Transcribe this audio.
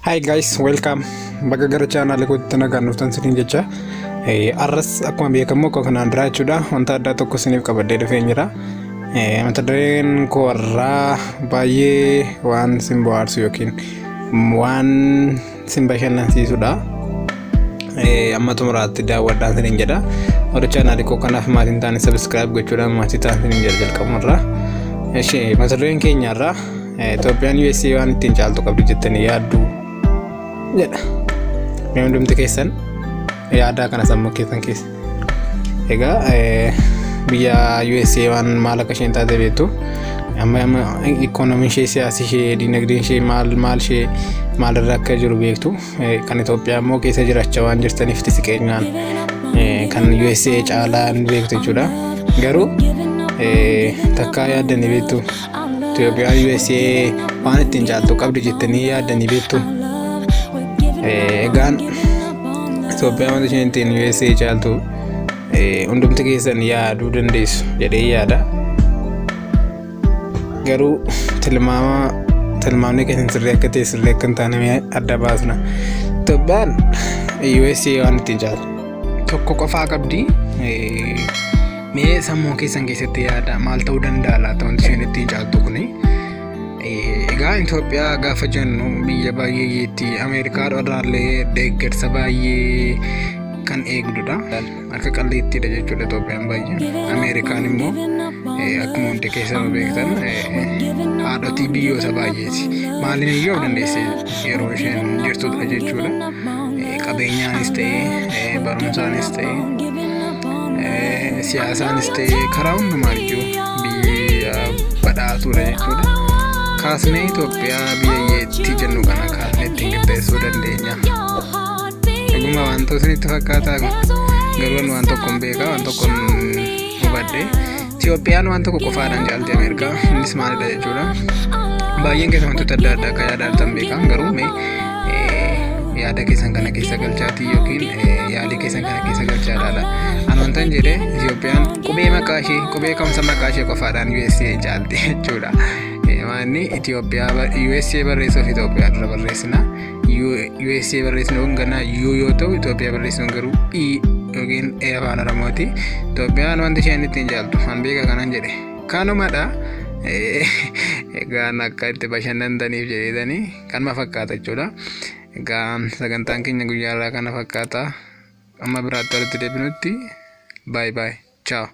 Hi guys, welcome. Baga gara channel kootti nagaan dhuftan siniin jecha. Arras akkuma beekamu akka kanaan dura jechuudha. Wanta addaa tokko siniif qabadee dhufee jira. Mata dureen koo irraa baay'ee waan sin bohaarsu yookiin waan sin bashannansiisudha. Amma xumuraatti daawwadhaan siniin jedha. Warra channel koo kanaaf maatiin taane subscribe gochuudhaan maatii taane siniin jedha jalqabumarraa. Mata dureen keenyarraa Itoophiyaan USA waan ittiin caaltu qabdi jettanii yaaddu jedha. Mee hundumti keessan yaada kana sammuu keessan keessa. Egaa biyya USA waan maal akka isheen taate beektu. Amma ikoonomiin ishee, siyaasni ishee, dinagdeen ishee maalirra akka jiru beektu. Kan Itoophiyaa immoo keessa jiraachaa waan jirtaniif siqeenyaan kan USA caalaan beektu jechuudha. Garuu takkaa yaaddanii beektu. Itoophiyaan USA waan ittiin caaltu qabdi jettanii yaaddanii beektu. Egaan Itoophiyaan waan isheen ittiin USA caaltu hundumti keessan yaaduu dandeessu jedhee yaada. Garuu tilmaamni keessan sirrii akka ta'e sirrii akka hin taane adda baasna. Itoophiyaan USA waan ittiin caaltu tokko qofaa qabdi. Mee sammuu keessan keessatti yaada maal ta'uu danda'a laata wanti isheen ittiin caaltu kuni? Egaa Itoophiyaa gaafa jennu biyya baay'eetti Ameerikaa irraallee deeggarsa baay'ee kan eegdudha. Akka qalleettiidha jechuudha Itoophiyaan baay'ee. Ameerikaan immoo akkuma hundi keessan beektan haadhotii biyyoota baay'eeti. Maaliin iyyuu dandeesse yeroo isheen jirtudha jechuudha. Qabeenyaanis ta'ee barumsaanis ta'ee siyaasaanis ta'ee karaa hundumaan iyyuu biyya badhaatuudha jechuudha. Kaasnee Itoophiyaa biyyeetti jennu kana kaasnee ittiin qixxeessuu dandeenya. Dhuguma wantoota isinitti fakkaataa garuu waan tokko hin beekaa, waan tokko hin hubadhe. Itoophiyaan waan tokko qofaadhaan caalti Ameerikaa. Innis maalidha jechuudha. Baay'een keessa wantoota adda addaa akka yaadaan beekan garuu yaada keessan kana keessa galchaatii yookiin yaada keessan kana keessa galchaadhaadha. Ani wantan jedhe Itoophiyaan qubee ka'umsa maqaa ishee qofaadhaan USA caalti jechuudha. Maanni Itoophiyaa USA barreessuuf Itoophiyaa dura barreessina. USA barreessinu ganaa U yoo ta'u Itoophiyaa barreessinu garuu E yookiin E afaan Oromooti. Itoophiyaan wanti isheen ittiin caaltu an beeka kanan jedhe kanumadha. Egaa akka itti bashannantaniif jedhanii kanuma fakkaata jechuudha. Egaa sagantaan keenya guyyaa irraa kana fakkaata. Amma biraatti walitti deebinutti bye bye. Ciao.